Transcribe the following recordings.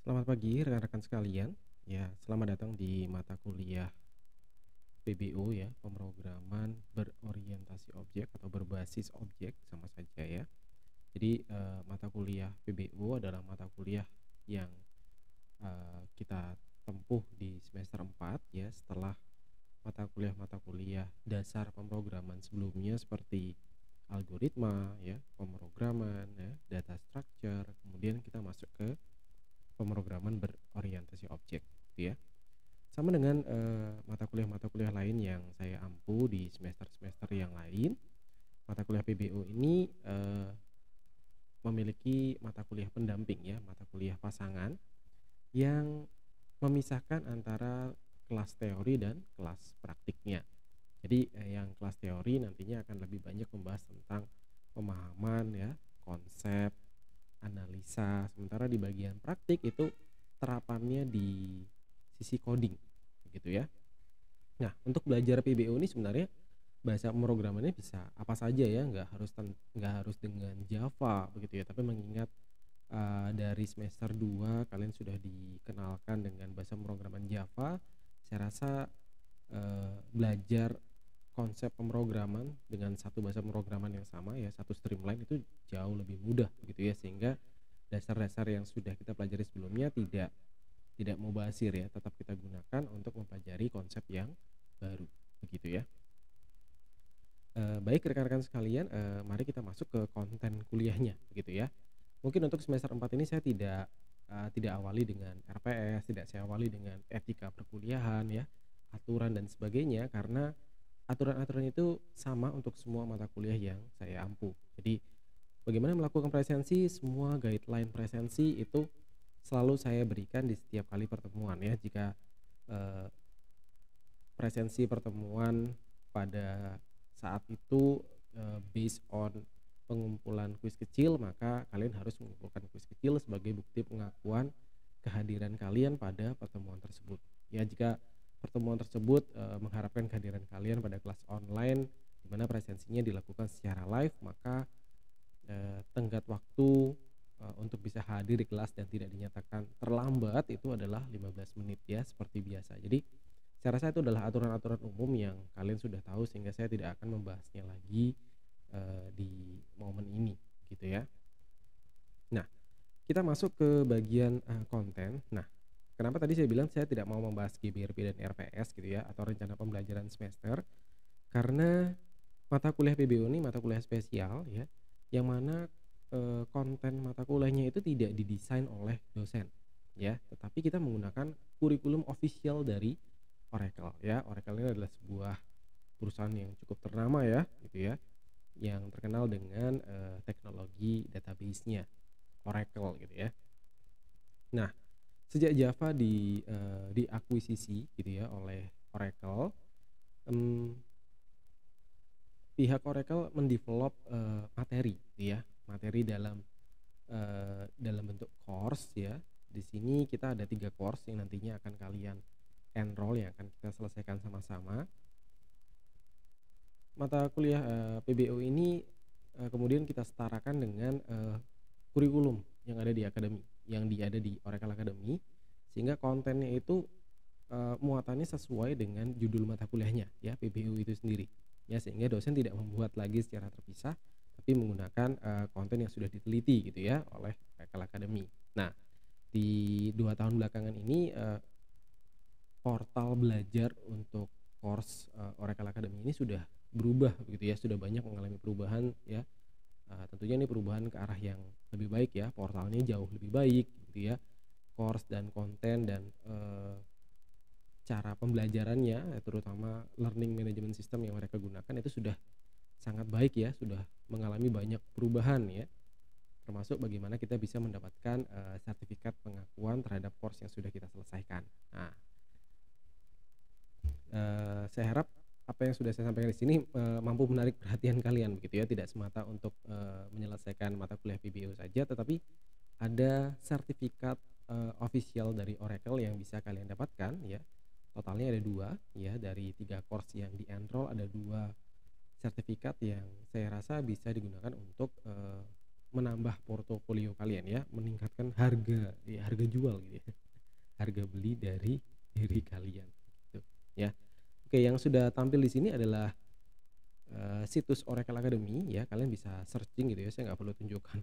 Selamat pagi rekan-rekan sekalian. Ya, selamat datang di mata kuliah PBO ya, pemrograman berorientasi objek atau berbasis objek sama saja ya. Jadi mata kuliah PBO adalah mata kuliah yang kita tempuh di semester 4 ya setelah mata kuliah dasar pemrograman sebelumnya seperti algoritma ya, pemrograman ya, data structure, kemudian kita masuk ke pemrograman berorientasi objek gitu ya. Sama dengan, mata kuliah lain yang saya ampu di semester-semester yang lain, mata kuliah PBO ini, memiliki mata kuliah pendamping ya, mata kuliah pasangan yang memisahkan antara kelas teori dan kelas praktiknya. Jadi, yang kelas teori nantinya akan lebih banyak membahas tentang pemahaman ya, konsep, analisa, sementara di bagian praktik itu terapannya di sisi coding, begitu ya. Nah, untuk belajar PBO ini sebenarnya bahasa pemrogramannya bisa apa saja ya, nggak harus dengan Java begitu ya, tapi mengingat, dari semester 2 kalian sudah dikenalkan dengan bahasa pemrograman Java, saya rasa, belajar konsep pemrograman dengan satu bahasa pemrograman yang sama ya, satu streamline itu jauh lebih mudah begitu ya, sehingga dasar-dasar yang sudah kita pelajari sebelumnya tidak mubazir ya, tetap kita gunakan untuk mempelajari konsep yang baru, begitu ya. Baik rekan-rekan sekalian, mari kita masuk ke konten kuliahnya, begitu ya. Mungkin untuk semester 4 ini saya tidak awali dengan RPS, tidak saya awali dengan etika perkuliahan ya, aturan dan sebagainya, karena aturan-aturan itu sama untuk semua mata kuliah yang saya ampu. Jadi bagaimana melakukan presensi, semua guideline presensi itu selalu saya berikan di setiap kali pertemuan ya. Jika, eee, presensi pertemuan pada saat itu, based on pengumpulan kuis kecil, maka kalian harus mengumpulkan kuis kecil sebagai bukti pengakuan kehadiran kalian pada pertemuan tersebut. Ya, jika pertemuan tersebut, mengharapkan kehadiran kalian pada kelas online di mana presensinya dilakukan secara live, maka tenggat waktu, untuk bisa hadir di kelas dan tidak dinyatakan terlambat itu adalah 15 menit ya, seperti biasa. Jadi, saya rasa itu adalah aturan-aturan umum yang kalian sudah tahu sehingga saya tidak akan membahasnya lagi, di momen ini, gitu ya. Nah, kita masuk ke bagian, konten. Nah, kenapa tadi saya bilang saya tidak mau membahas GBRP dan RPS gitu ya, atau rencana pembelajaran semester, karena mata kuliah PBO ini mata kuliah spesial ya, yang mana, konten mata kuliahnya itu tidak didesain oleh dosen ya, tetapi kita menggunakan kurikulum official dari Oracle ya. Oracle ini adalah sebuah perusahaan yang cukup ternama ya, gitu ya, yang terkenal dengan, teknologi database-nya, Oracle gitu ya. Nah, sejak Java diakuisisi gitu ya oleh Oracle, mmm pihak Oracle mendevelop, materi gitu ya, materi dalam bentuk course ya. Di sini kita ada 3 course yang nantinya akan kalian enroll, yang akan kita selesaikan sama-sama. Mata kuliah, PBO ini, kemudian kita setarakan dengan, kurikulum yang ada di ada di Oracle Academy, sehingga kontennya itu, muatannya sesuai dengan judul mata kuliahnya ya, PBO itu sendiri. Ya, sehingga dosen tidak membuat lagi secara terpisah, tapi menggunakan, konten yang sudah diteliti gitu ya oleh Oracle Academy. Nah, di 2 tahun belakangan ini, portal belajar untuk course, Oracle Academy ini sudah berubah begitu ya, sudah banyak mengalami perubahan ya, tentunya ini perubahan ke arah yang lebih baik ya, portalnya jauh lebih baik gitu ya, course dan konten dan, cara pembelajarannya, terutama learning management system yang mereka gunakan itu sudah sangat baik ya, sudah mengalami banyak perubahan ya, termasuk bagaimana kita bisa mendapatkan, sertifikat pengakuan terhadap course yang sudah kita selesaikan. Nah, saya harap apa yang sudah saya sampaikan di sini, mampu menarik perhatian kalian begitu ya, tidak semata untuk, menyelesaikan mata kuliah PBO saja, tetapi ada sertifikat, official dari Oracle yang bisa kalian dapatkan ya. Totalnya ada 2 ya, dari 3 course yang di-enroll ada 2 sertifikat yang saya rasa bisa digunakan untuk, menambah portofolio kalian ya, meningkatkan harga ya, harga jual gitu ya, harga beli dari diri kalian gitu ya. Oke, yang sudah tampil di sini adalah situs Oracle Academy ya, kalian bisa searching gitu ya, saya nggak perlu tunjukkan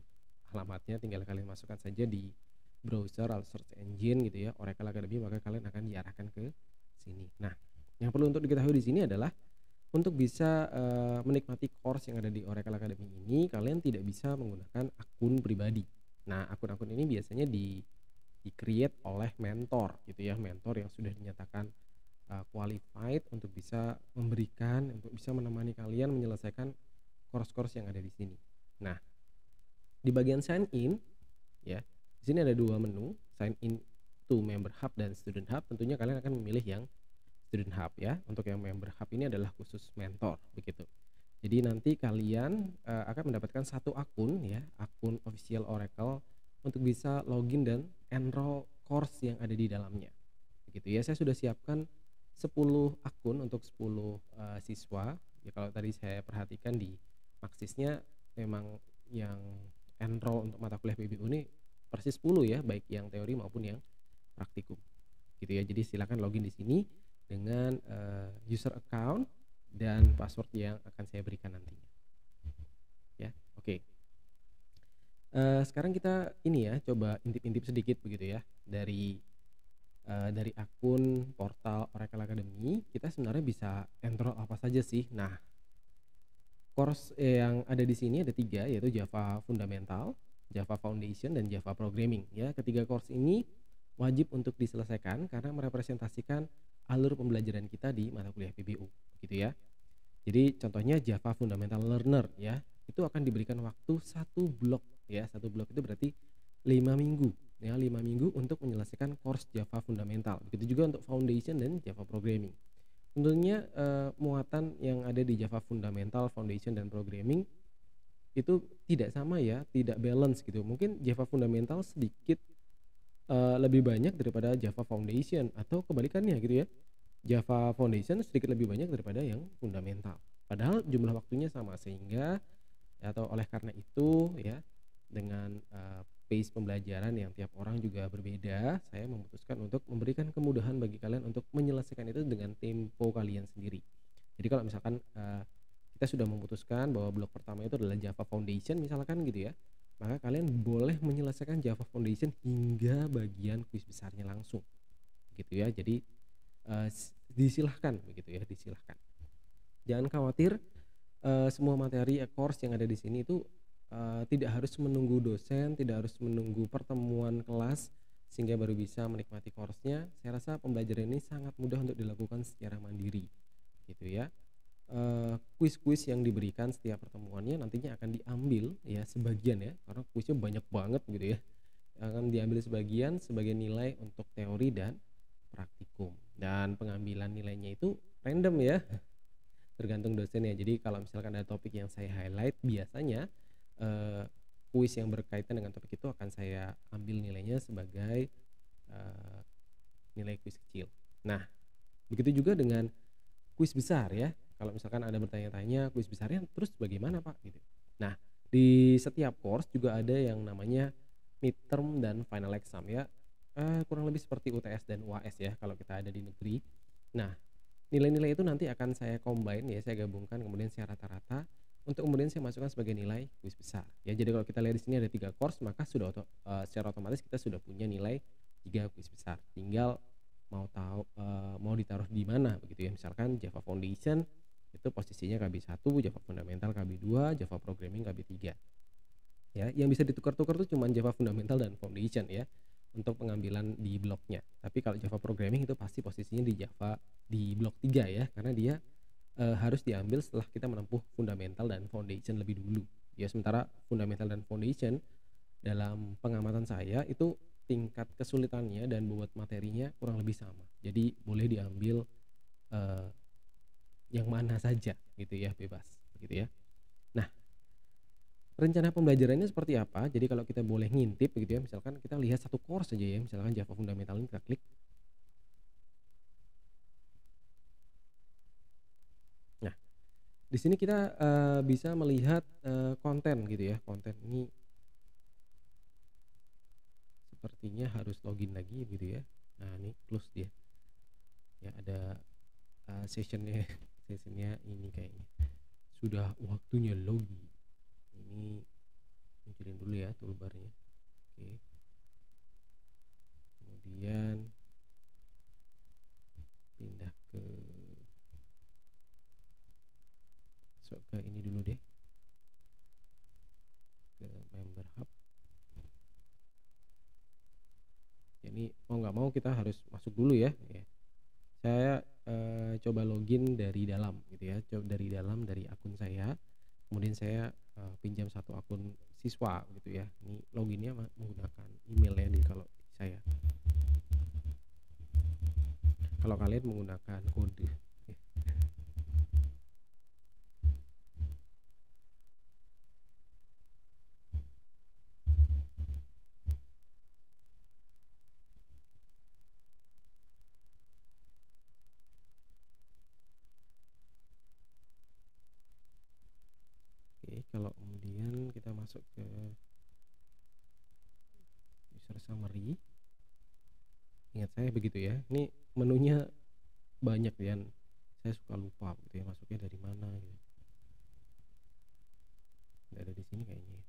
alamatnya, tinggal kalian masukkan saja di browser atau search engine gitu ya, Oracle Academy, maka kalian akan diarahkan ke sini. Nah, yang perlu untuk diketahui di sini adalah untuk bisa menikmati course yang ada di Oracle Academy ini, kalian tidak bisa menggunakan akun pribadi. Nah, akun-akun ini biasanya di-create oleh mentor gitu ya, mentor yang sudah dinyatakan qualified untuk bisa memberikan, untuk bisa menemani kalian menyelesaikan course-course yang ada di sini. Nah, di bagian sign in ya, di sini ada dua menu, sign in to member hub dan student hub. Tentunya kalian akan memilih yang student hub ya. Untuk yang member hub ini adalah khusus mentor begitu. Jadi nanti kalian akan mendapatkan satu akun ya, akun official Oracle untuk bisa login dan enroll course yang ada di dalamnya. Begitu ya. Saya sudah siapkan 10 akun untuk 10 siswa. Ya kalau tadi saya perhatikan di Maxisnya memang yang enroll untuk mata kuliah PBU ini persis 10 ya, baik yang teori maupun yang praktikum. Gitu ya. Jadi silakan login di sini dengan user account dan password yang akan saya berikan nantinya. Ya, oke. Sekarang kita ini ya, coba intip-intip sedikit begitu ya dari akun portal Oracle Academy, kita sebenarnya bisa enroll apa saja sih. Nah, course yang ada di sini ada 3, yaitu Java Fundamental, Java Foundation, dan Java Programming ya. Ketiga course ini wajib untuk diselesaikan karena merepresentasikan alur pembelajaran kita di mata kuliah PBU gitu ya. Jadi contohnya Java Fundamental Learner ya, itu akan diberikan waktu 1 blok ya. 1 blok itu berarti 5 minggu ya, 5 minggu untuk menyelesaikan course Java Fundamental. Begitu juga untuk Foundation dan Java Programming. Tentunya muatan yang ada di Java Fundamental, Foundation, dan Programming itu tidak sama ya, tidak balance gitu. Mungkin Java Fundamental sedikit lebih banyak daripada Java Foundation, atau kebalikannya gitu ya. Java Foundation sedikit lebih banyak daripada yang fundamental. Padahal jumlah waktunya sama, sehingga atau oleh karena itu ya, dengan pace pembelajaran yang tiap orang juga berbeda, saya memutuskan untuk memberikan kemudahan bagi kalian untuk menyelesaikan itu dengan tempo kalian sendiri. Jadi kalau misalkan kita sudah memutuskan bahwa blok pertama itu adalah Java Foundation misalkan gitu ya, maka kalian boleh menyelesaikan Java Foundation hingga bagian kuis besarnya langsung gitu ya. Jadi disilahkan begitu ya, disilahkan. Jangan khawatir, semua materi course yang ada di sini itu tidak harus menunggu dosen, tidak harus menunggu pertemuan kelas sehingga baru bisa menikmati course-nya. Saya rasa pembelajaran ini sangat mudah untuk dilakukan secara mandiri gitu ya. Kuis-kuis yang diberikan setiap pertemuannya nantinya akan diambil ya sebagian ya, karena kuisnya banyak banget gitu ya, akan diambil sebagian sebagai nilai untuk teori dan praktikum, dan pengambilan nilainya itu random ya, tergantung dosennya. Jadi kalau misalkan ada topik yang saya highlight, biasanya kuis yang berkaitan dengan topik itu akan saya ambil nilainya sebagai nilai kuis kecil. Nah, begitu juga dengan kuis besar ya. Kalau misalkan ada bertanya-tanya kuis besarnya terus bagaimana Pak gitu. Nah, di setiap course juga ada yang namanya midterm dan final exam ya. Kurang lebih seperti UTS dan UAS ya kalau kita ada di negeri. Nah, nilai-nilai itu nanti akan saya combine ya, saya gabungkan kemudian saya rata-rata untuk kemudian saya masukkan sebagai nilai kuis besar. Ya, jadi kalau kita lihat di sini ada 3 course, maka sudah secara otomatis kita sudah punya nilai 3 kuis besar. Tinggal mau tahu mau ditaruh di mana begitu ya. Misalkan Java Foundation itu posisinya KB1, Java Fundamental KB2, Java Programming KB3. Ya, yang bisa ditukar-tukar tuh cuma Java Fundamental dan Foundation ya untuk pengambilan di bloknya. Tapi kalau Java Programming itu pasti posisinya di Java di blok 3 ya, karena dia harus diambil setelah kita menempuh Fundamental dan Foundation lebih dulu. Ya, sementara Fundamental dan Foundation dalam pengamatan saya itu tingkat kesulitannya dan bobot materinya kurang lebih sama. Jadi boleh diambil yang mana saja gitu ya, bebas gitu ya. Nah, rencana pembelajarannya seperti apa? Jadi kalau kita boleh ngintip begitu ya, misalkan kita lihat satu course saja ya, misalkan Java Fundamental ini kita klik. Nah, di sini kita bisa melihat konten gitu ya. Konten ini sepertinya harus login lagi gitu ya. Nah, ini close dia. Ya, ada sessionnya sessionnya ini kayaknya. Sudah waktunya login. Ini munculin dulu ya toolbarnya. Oke. Kemudian pindah ke masuk ke ini dulu deh, ke member hub. Ini mau nggak mau kita harus masuk dulu ya. Saya coba login dari dalam gitu ya, coba dari dalam dari akun saya, kemudian saya pinjam satu akun siswa gitu ya. Ini loginnya menggunakan email ya di kalau saya. Kalau kalian menggunakan kode. Oke, kalau kemudian kita masuk ke user summary, ingat saya begitu ya, ini menunya banyak dan saya suka lupa gitu ya masuknya dari mana gitu. Nggak ada di sini kayaknya ya.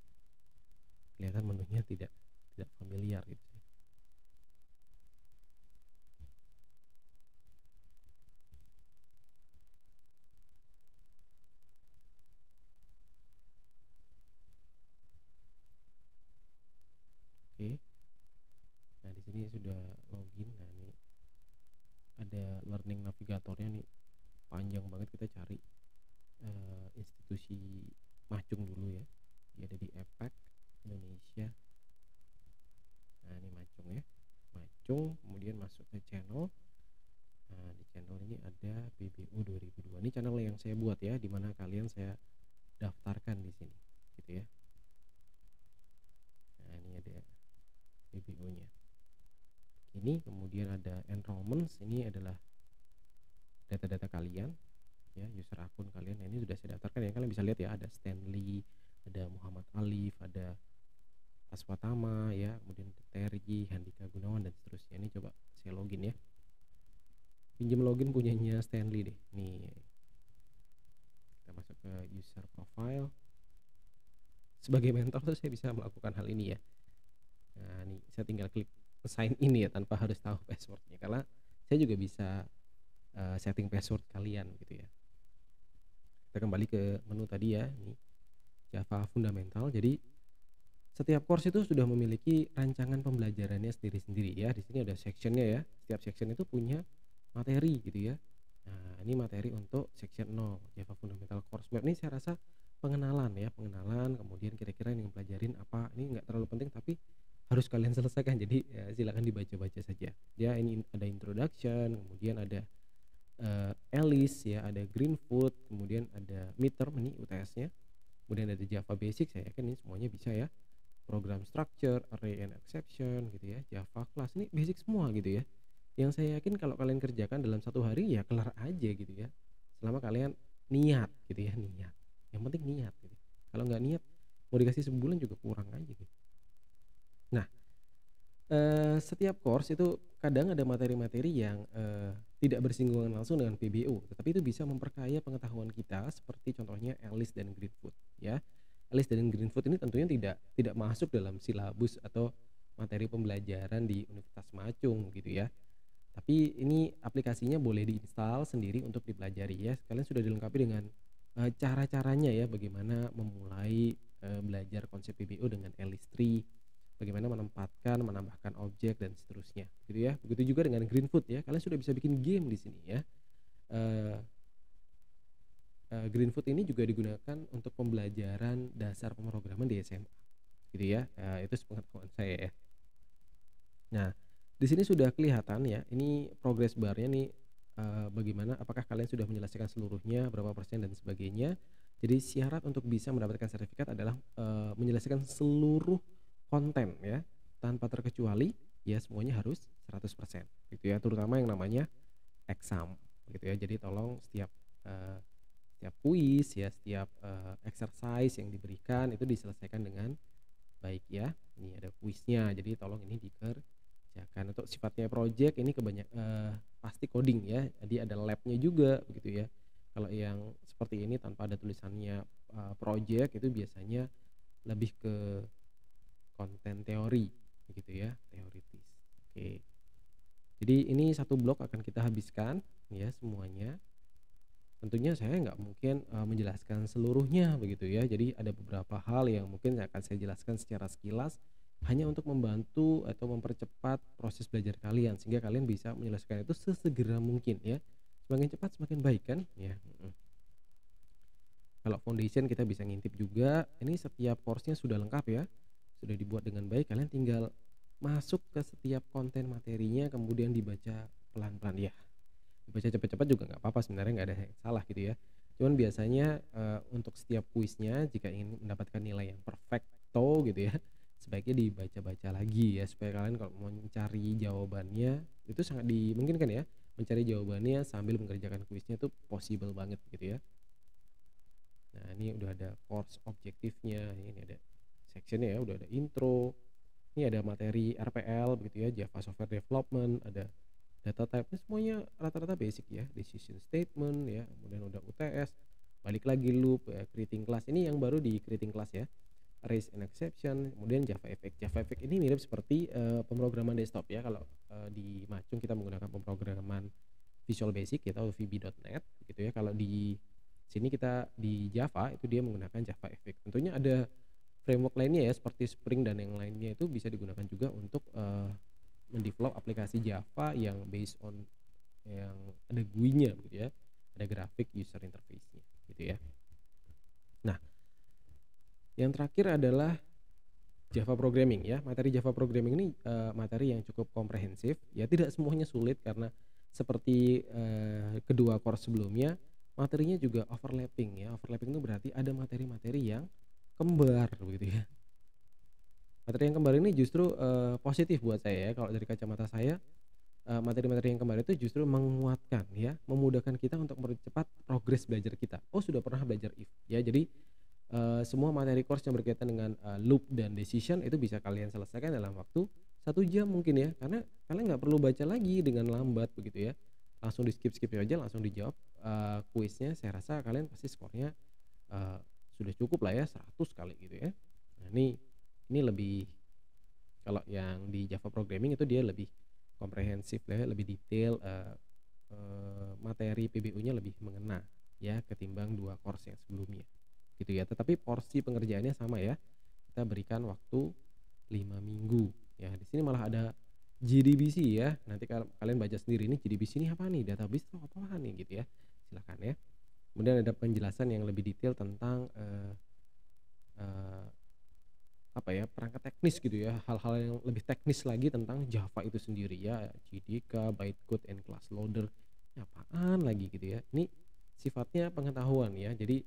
Kelihatan menunya tidak familiar gitu. Oke. Nah, di sini sudah login. Nah, ini ada learning navigatornya nih. Panjang banget, kita cari institusi Macung dulu ya. Dia ada di EPEC Indonesia. Nah, ini Macung ya. Macung, kemudian masuk ke channel. Nah, di channel ini ada BBU 2002. Ini channel yang saya buat ya, dimana kalian saya daftarkan di sini gitu ya. Nah, ini ada BBU-nya. Ini kemudian ada enrollments, ini adalah data-data kalian ya, user akun kalian. Nah, ini sudah saya daftarkan ya, kalian bisa lihat ya, ada Stanley, ada Muhammad Alif, ada Aswatama ya, kemudian Terji, Handika Gunawan dan seterusnya. Ini coba saya login ya, pinjam login punyanya Stanley deh. Nih, kita masuk ke user profile. Sebagai mentor tuh saya bisa melakukan hal ini ya. Nah, ini saya tinggal klik sign in ya tanpa harus tahu passwordnya, karena saya juga bisa setting password kalian gitu ya. Kita kembali ke menu tadi ya, ini Java fundamental. Jadi setiap course itu sudah memiliki rancangan pembelajarannya sendiri-sendiri ya. Di sini ada sectionnya ya. Setiap section itu punya materi gitu ya. Nah, ini materi untuk section 0 Java fundamental course map. Ini saya rasa pengenalan ya, pengenalan, kemudian kira-kira yang pelajarin apa. Ini nggak terlalu penting tapi harus kalian selesaikan. Jadi ya, silakan dibaca-baca saja. Ya, ini ada introduction, kemudian ada Alice ya, ada Greenfoot, kemudian ada midterm ini UTS-nya. Kemudian ada Java basic, saya yakin ini semuanya bisa ya. Program structure, array and exception gitu ya, Java class, ini basic semua gitu ya. Yang saya yakin kalau kalian kerjakan dalam satu hari ya kelar aja gitu ya. Selama kalian niat gitu ya, niat. Yang penting niat gitu. Kalau nggak niat mau dikasih sebulan juga kurang aja gitu. Nah, setiap course itu kadang ada materi-materi yang tidak bersinggungan langsung dengan PBU, tetapi itu bisa memperkaya pengetahuan kita, seperti contohnya Alice dan Greenfoot ya. Alice dan Greenfoot ini tentunya tidak masuk dalam silabus atau materi pembelajaran di Universitas Macung gitu ya. Tapi ini aplikasinya boleh diinstal sendiri untuk dipelajari ya. Kalian sudah dilengkapi dengan cara-caranya ya, bagaimana memulai belajar konsep PBU dengan Alice Tree, bagaimana menempatkan, menambahkan objek dan seterusnya gitu ya. Begitu juga dengan Greenfoot ya, kalian sudah bisa bikin game di sini ya. Greenfoot ini juga digunakan untuk pembelajaran dasar pemrograman di SMA gitu ya. Itu sepengetahuan saya ya. Nah, di sini sudah kelihatan ya, ini progress barnya nih, bagaimana, apakah kalian sudah menyelesaikan seluruhnya, berapa persen dan sebagainya. Jadi syarat untuk bisa mendapatkan sertifikat adalah menyelesaikan seluruh konten ya, tanpa terkecuali ya, semuanya harus 100% gitu ya, terutama yang namanya exam gitu ya. Jadi tolong setiap kuis ya, setiap exercise yang diberikan itu diselesaikan dengan Baik ya, ini ada kuisnya, jadi tolong ini dikerjakan. Untuk sifatnya project ini pasti coding ya, jadi ada lab-nya juga begitu ya. Kalau yang seperti ini tanpa ada tulisannya, project itu biasanya lebih ke konten teori begitu ya, teoritis. Oke, jadi ini satu blok akan kita habiskan ya semuanya. Tentunya saya nggak mungkin, menjelaskan seluruhnya begitu ya. Jadi ada beberapa hal yang mungkin akan saya jelaskan secara sekilas, hanya untuk membantu atau mempercepat proses belajar kalian, sehingga kalian bisa menyelesaikan itu sesegera mungkin ya. Semakin cepat semakin baik kan? Ya, mhm. Kalau foundation kita bisa ngintip juga, ini setiap course-nya sudah lengkap ya, sudah dibuat dengan baik, kalian tinggal masuk ke setiap konten materinya kemudian dibaca pelan-pelan ya. Baca cepet-cepet juga nggak apa-apa sebenarnya, nggak ada yang salah gitu ya. Cuman biasanya, untuk setiap kuisnya jika ingin mendapatkan nilai yang perfecto gitu ya, sebaiknya dibaca-baca lagi ya supaya kalian kalau mau mencari jawabannya itu sangat dimungkinkan ya, mencari jawabannya sambil mengerjakan kuisnya itu possible banget gitu ya. Nah ini udah ada course objektifnya, ini ada section-nya ya, udah ada intro, ini ada materi RPL begitu ya, Java Software Development, ada data type-nya semuanya rata-rata basic ya, decision statement ya, kemudian udah UTS, balik lagi loop, creating class. Ini yang baru di creating class ya, raise and exception, kemudian Java Effect. Java Effect ini mirip seperti pemrograman desktop ya. Kalau di Macung kita menggunakan pemrograman Visual Basic kita atau VB.NET gitu ya. Kalau di sini kita di Java itu dia menggunakan Java Effect. Tentunya ada framework lainnya ya seperti Spring dan yang lainnya itu bisa digunakan juga untuk mendevelop aplikasi Java yang based on yang ada GUI-nya gitu ya, ada grafik user interface-nya gitu ya. Nah, yang terakhir adalah Java programming ya. Materi Java programming ini materi yang cukup komprehensif ya, tidak semuanya sulit karena seperti kedua course sebelumnya materinya juga overlapping ya. Overlapping itu berarti ada materi-materi yang kembar begitu ya. Materi yang kembar ini justru positif buat saya ya, kalau dari kacamata saya. Materi-materi yang kemarin itu justru menguatkan ya, memudahkan kita untuk mempercepat progres belajar kita. Oh sudah pernah belajar if ya, jadi semua materi course yang berkaitan dengan loop dan decision itu bisa kalian selesaikan dalam waktu 1 jam mungkin ya, karena kalian nggak perlu baca lagi dengan lambat begitu ya, langsung di skip skip aja langsung dijawab kuisnya. Saya rasa kalian pasti skornya eee, sudah cukup lah ya 100 kali gitu ya. Nah ini lebih, kalau yang di Java programming itu dia lebih komprehensif ya, lebih detail, materi PBU-nya lebih mengena ya ketimbang 2 course yang sebelumnya, gitu ya. Tetapi porsi pengerjaannya sama ya, kita berikan waktu 5 minggu ya. Di sini malah ada JDBC ya, nanti kalau kalian baca sendiri ini JDBC ini apa nih, database itu apaan nih gitu ya, silakan ya. Kemudian ada penjelasan yang lebih detail tentang, eee apa ya, perangkat teknis gitu ya, hal-hal yang lebih teknis lagi tentang Java itu sendiri ya, JDK, bytecode, and class loader, ini apaan lagi gitu ya. Ini sifatnya pengetahuan ya, jadi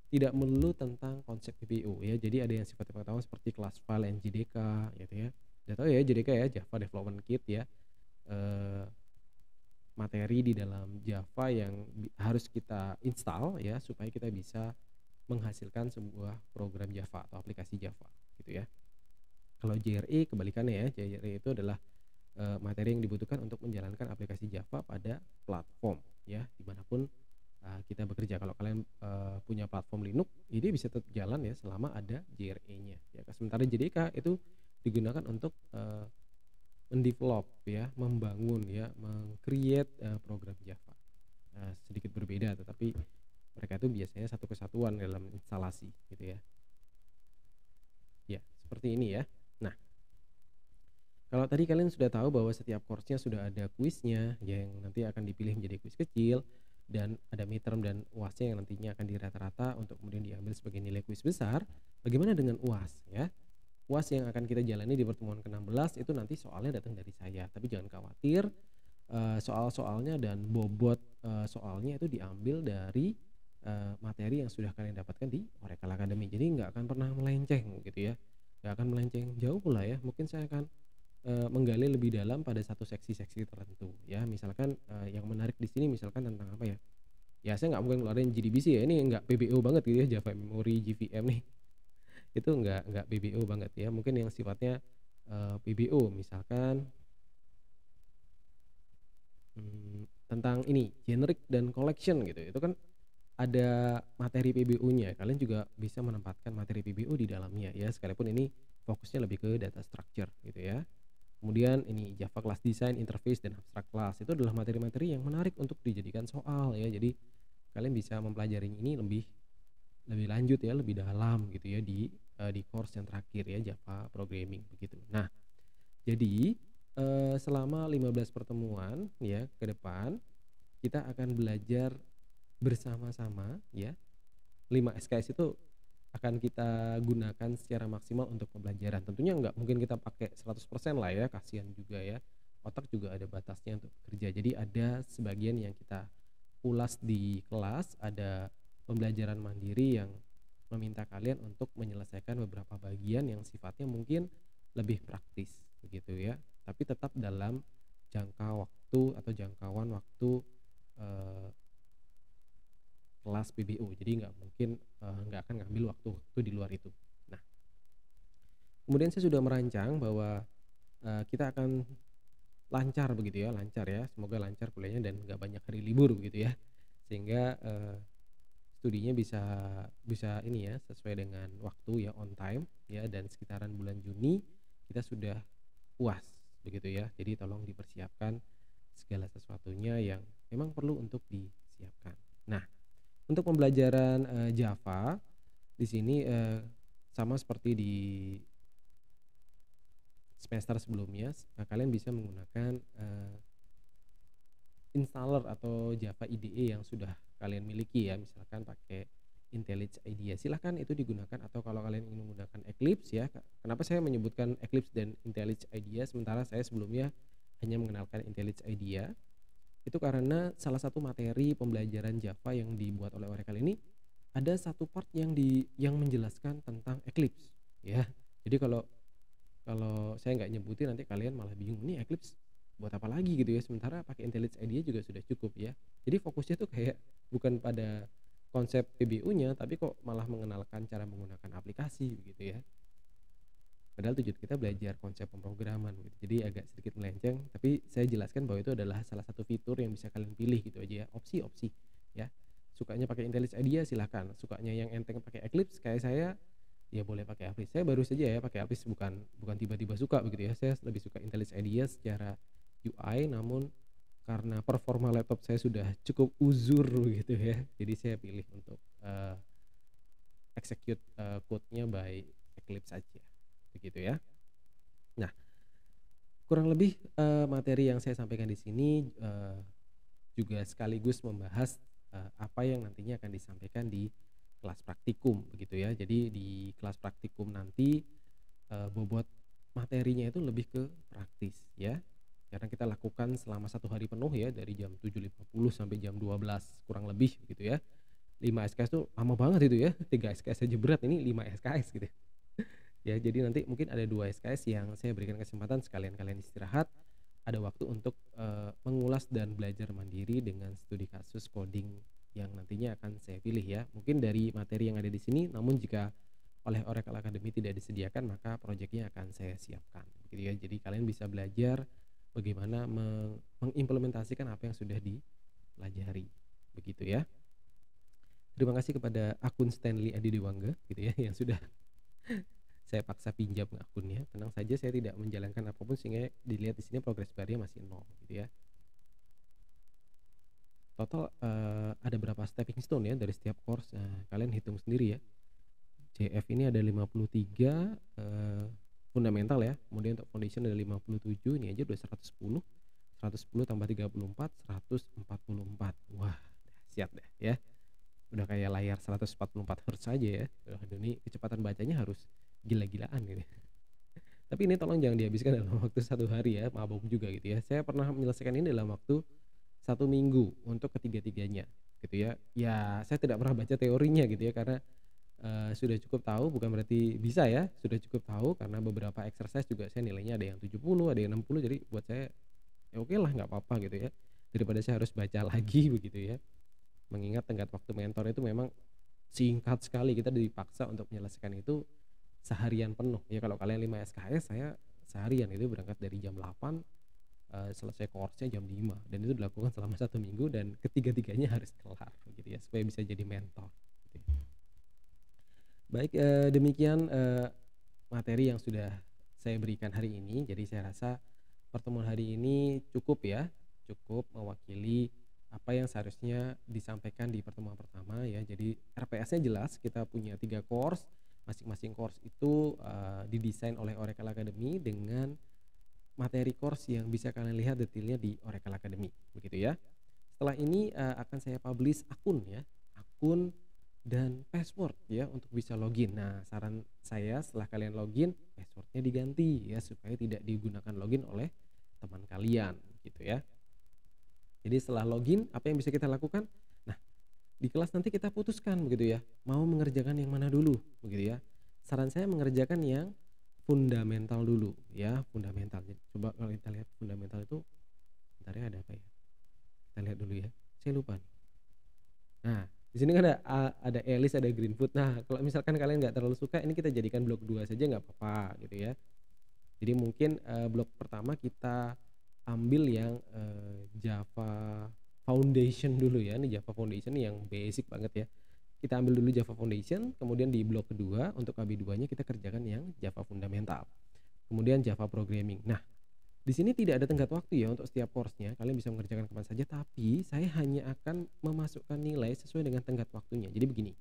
tidak melulu tentang konsep PPU ya, jadi ada yang sifatnya pengetahuan seperti class file and JDK gitu ya. Udah tahu ya JDK ya, Java Development Kit ya, eee, materi di dalam Java yang harus kita install ya, supaya kita bisa menghasilkan sebuah program Java atau aplikasi Java gitu ya. Kalau JRE kebalikannya ya, JRE itu adalah materi yang dibutuhkan untuk menjalankan aplikasi Java pada platform ya, dimanapun kita bekerja. Kalau kalian punya platform Linux, ini bisa tetap jalan ya selama ada JRE-nya ya. Sementara JDK itu digunakan untuk mendevelop ya, membangun ya, meng-create program Java. Sedikit berbeda tetapi mereka itu biasanya satu kesatuan dalam instalasi gitu ya. Ya, seperti ini ya. Nah, kalau tadi kalian sudah tahu bahwa setiap course-nya sudah ada kuisnya yang nanti akan dipilih menjadi kuis kecil dan ada midterm dan UAS-nya yang nantinya akan dirata-rata untuk kemudian diambil sebagai nilai kuis besar. Bagaimana dengan UAS ya? UAS yang akan kita jalani di pertemuan ke-16 itu nanti soalnya datang dari saya. Tapi jangan khawatir, soal-soalnya dan bobot soalnya itu diambil dari materi yang sudah kalian dapatkan di Oracle Academy. Jadi nggak akan pernah melenceng gitu ya, nggak akan melenceng jauh pula ya. Mungkin saya akan menggali lebih dalam pada satu seksi-seksi tertentu ya. Misalkan yang menarik di sini misalkan tentang apa ya, ya saya nggak mungkin ngeluarin JDBC ya, ini nggak PBO banget gitu ya, Java Memory, JVM nih Itu nggak PBO banget ya, mungkin yang sifatnya, PBO misalkan, tentang ini, generic dan collection gitu, itu kan ada materi PBO-nya, kalian juga bisa menempatkan materi PBO di dalamnya ya, sekalipun ini fokusnya lebih ke data structure gitu ya. Kemudian ini Java Class Design, Interface, dan Abstract Class, itu adalah materi-materi yang menarik untuk dijadikan soal ya, jadi kalian bisa mempelajari ini lebih lebih lanjut ya, lebih dalam gitu ya di course yang terakhir ya, Java Programming begitu. Nah, jadi, selama 15 pertemuan ya ke depan, kita akan belajar bersama-sama ya, 5 SKS itu akan kita gunakan secara maksimal untuk pembelajaran. Tentunya nggak mungkin kita pakai 100% lah ya, kasihan juga ya. Otak juga ada batasnya untuk bekerja. Jadi ada sebagian yang kita ulas di kelas, ada pembelajaran mandiri yang meminta kalian untuk menyelesaikan beberapa bagian yang sifatnya mungkin lebih praktis begitu ya. Tapi tetap dalam jangka waktu atau jangkauan waktu eh, kelas PBO. Jadi nggak mungkin nggak akan ngambil waktu di luar itu. Nah, kemudian saya sudah merancang bahwa kita akan lancar begitu ya, lancar ya. Semoga lancar kuliahnya dan nggak banyak hari libur begitu ya. Sehingga studinya bisa bisa ini ya, sesuai dengan waktu ya, on time ya, dan sekitaran bulan Juni kita sudah puas begitu ya. Jadi tolong dipersiapkan segala sesuatunya yang memang perlu untuk disiapkan. Nah, untuk pembelajaran Java di sini sama seperti di semester sebelumnya, kalian bisa menggunakan installer atau Java IDE yang sudah kalian miliki ya, misalkan pakai IntelliJ IDEA silahkan itu digunakan, atau kalau kalian ingin menggunakan Eclipse ya. Kenapa saya menyebutkan Eclipse dan IntelliJ IDEA sementara saya sebelumnya hanya mengenalkan IntelliJ IDEA, itu karena salah satu materi pembelajaran Java yang dibuat oleh Oracle ini ada satu part yang menjelaskan tentang Eclipse ya. Jadi kalau kalau saya nggak nyebutin nanti kalian malah bingung, nih Eclipse buat apa lagi gitu ya, sementara pakai IntelliJ IDEA juga sudah cukup ya. Jadi fokusnya tuh kayak bukan pada konsep PBU-nya, tapi kok malah mengenalkan cara menggunakan aplikasi begitu ya. Padahal tujuan kita belajar konsep pemrograman gitu. Jadi agak sedikit melenceng, tapi saya jelaskan bahwa itu adalah salah satu fitur yang bisa kalian pilih gitu aja ya, opsi-opsi ya. Sukanya pakai IntelliJ IDEA silahkan, sukanya yang enteng pakai Eclipse kayak saya ya boleh pakai Eclipse. Saya baru saja ya pakai Eclipse, bukan bukan tiba-tiba suka begitu ya. Saya lebih suka IntelliJ IDEA secara UI, namun karena performa laptop saya sudah cukup uzur gitu ya, jadi saya pilih untuk execute code-nya by Eclipse saja begitu ya. Nah, kurang lebih materi yang saya sampaikan di sini juga sekaligus membahas apa yang nantinya akan disampaikan di kelas praktikum begitu ya. Jadi di kelas praktikum nanti bobot materinya itu lebih ke praktis ya, karena kita lakukan selama 1 hari penuh ya, dari jam 7.50 sampai jam 12 kurang lebih gitu ya. 5 SKS tuh lama banget itu ya, 3 SKS aja berat, ini 5 SKS gitu ya. Jadi nanti mungkin ada 2 SKS yang saya berikan kesempatan sekalian kalian istirahat, ada waktu untuk mengulas dan belajar mandiri dengan studi kasus coding yang nantinya akan saya pilih ya. Mungkin dari materi yang ada di sini, namun jika oleh Oracle Academy tidak disediakan, maka proyeknya akan saya siapkan gitu ya. Jadi kalian bisa belajar bagaimana mengimplementasikan apa yang sudah dipelajari begitu ya. Terima kasih kepada akun Stanley Adi Dewangga gitu ya, yang sudah saya paksa pinjam akunnya. Tenang saja, saya tidak menjalankan apapun, sehingga dilihat di sini progress bar-nya masih 0 gitu ya. Total ada berapa stepping stone ya dari setiap course, kalian hitung sendiri ya. CF ini ada 53 fundamental ya, kemudian untuk foundation ada 57, ini aja udah 110. 110 tambah 34, 144. Wah, dahsyat deh ya. Udah kayak layar 144 Hz saja ya. Aduh, ini kecepatan bacanya harus gila-gilaan gitu. Tapi ini tolong jangan dihabiskan dalam waktu 1 hari ya, mabuk juga gitu ya. Saya pernah menyelesaikan ini dalam waktu 1 minggu untuk ketiga-tiganya gitu ya. Ya saya tidak pernah baca teorinya gitu ya, karena sudah cukup tahu, bukan berarti bisa ya, sudah cukup tahu karena beberapa exercise juga saya nilainya ada yang 70, ada yang 60, jadi buat saya ya oke lah, nggak apa-apa gitu ya, daripada saya harus baca lagi begitu ya. Mengingat tenggat waktu mentor itu memang singkat sekali, kita dipaksa untuk menyelesaikan itu seharian penuh ya. Kalau kalian 5 SKS, saya seharian itu berangkat dari jam 8, selesai course-nya jam 5, dan itu dilakukan selama 1 minggu dan ketiga-tiganya harus kelar gitu ya, supaya bisa jadi mentor gitu ya. Baik, demikian, materi yang sudah saya berikan hari ini. Jadi saya rasa pertemuan hari ini cukup ya, cukup mewakili apa yang seharusnya disampaikan di pertemuan pertama ya. Jadi RPS-nya jelas, kita punya 3 course, masing-masing course itu, didesain oleh Oracle Academy dengan materi course yang bisa kalian lihat detailnya di Oracle Academy, begitu ya. Setelah ini, akan saya publish akun ya, akun dan password ya untuk bisa login. Nah, saran saya setelah kalian login, passwordnya diganti ya supaya tidak digunakan login oleh teman kalian gitu ya. Jadi setelah login, apa yang bisa kita lakukan? Nah, di kelas nanti kita putuskan begitu ya, mau mengerjakan yang mana dulu begitu ya. Saran saya mengerjakan yang fundamental dulu ya, fundamental. Jadi coba kalau kita lihat fundamental itu, bentar ya, ada apa ya? Kita lihat dulu ya. Saya lupa nih. Nah, di sini kan ada Alice, ada Greenfoot. Nah, kalau misalkan kalian nggak terlalu suka, ini kita jadikan blok 2 saja nggak apa-apa gitu ya. Jadi mungkin, blok pertama kita ambil yang, Java Foundation dulu ya. Ini Java Foundation yang basic banget ya. Kita ambil dulu Java Foundation, kemudian di blok kedua untuk KB2-nya kita kerjakan yang Java Fundamental. Kemudian Java Programming. Nah, di sini tidak ada tenggat waktu ya untuk setiap course-nya, kalian bisa mengerjakan kapan saja, tapi saya hanya akan memasukkan nilai sesuai dengan tenggat waktunya. Jadi begini,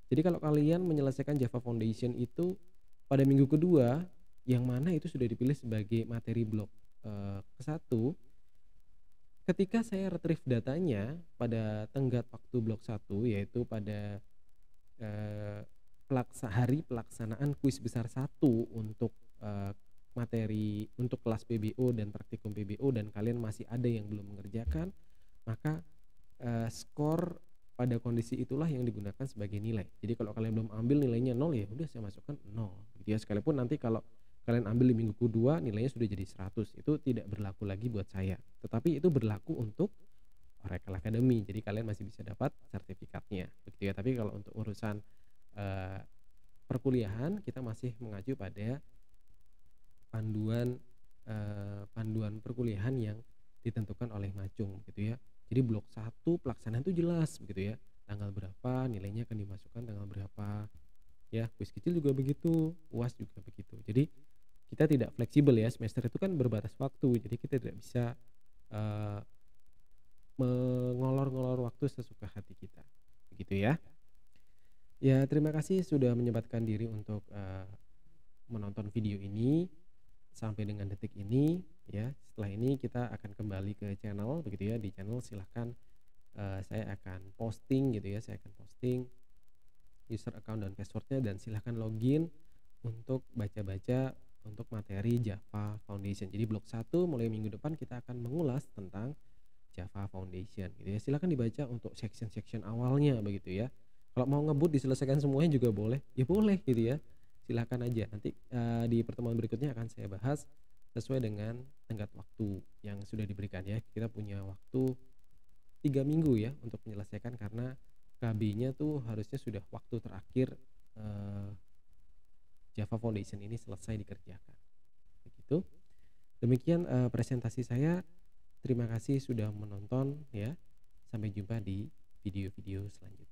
jadi kalau kalian menyelesaikan Java Foundation itu pada minggu kedua, yang mana itu sudah dipilih sebagai materi blok ke-1, ketika saya retrieve datanya pada tenggat waktu blok 1, yaitu pada eh, hari pelaksanaan kuis besar 1 untuk materi untuk kelas PBO dan praktikum PBO, dan kalian masih ada yang belum mengerjakan, maka skor pada kondisi itulah yang digunakan sebagai nilai. Jadi kalau kalian belum ambil nilainya 0, ya udah saya masukkan 0 gitu ya. Sekalipun nanti kalau kalian ambil di minggu kedua nilainya sudah jadi 100, itu tidak berlaku lagi buat saya. Tetapi itu berlaku untuk Oracle Academy. Jadi kalian masih bisa dapat sertifikatnya begitu ya. Tapi kalau untuk urusan perkuliahan, kita masih mengacu pada panduan perkuliahan yang ditentukan oleh Macung gitu ya. Jadi blok 1 pelaksanaan itu jelas begitu ya. Tanggal berapa nilainya akan dimasukkan, tanggal berapa. Ya, kuis kecil juga begitu, UAS juga begitu. Jadi kita tidak fleksibel ya, semester itu kan berbatas waktu. Jadi kita tidak bisa mengolor-ngolor waktu sesuka hati kita. Begitu ya. Ya, terima kasih sudah menyempatkan diri untuk menonton video ini sampai dengan detik ini ya. Setelah ini kita akan kembali ke channel begitu ya. Di channel silahkan saya akan posting gitu ya, saya akan posting user account dan passwordnya, dan silahkan login untuk baca-baca untuk materi Java Foundation. Jadi blok 1 mulai minggu depan kita akan mengulas tentang Java Foundation gitu ya. Silahkan dibaca untuk section-section awalnya begitu ya. Kalau mau ngebut diselesaikan semuanya juga boleh, ya boleh gitu ya. Silahkan aja, nanti di pertemuan berikutnya akan saya bahas sesuai dengan tenggat waktu yang sudah diberikan ya. Kita punya waktu 3 minggu ya untuk menyelesaikan, karena KB-nya tuh harusnya sudah waktu terakhir Java Foundation ini selesai dikerjakan. Begitu. Demikian presentasi saya. Terima kasih sudah menonton ya. Sampai jumpa di video-video selanjutnya.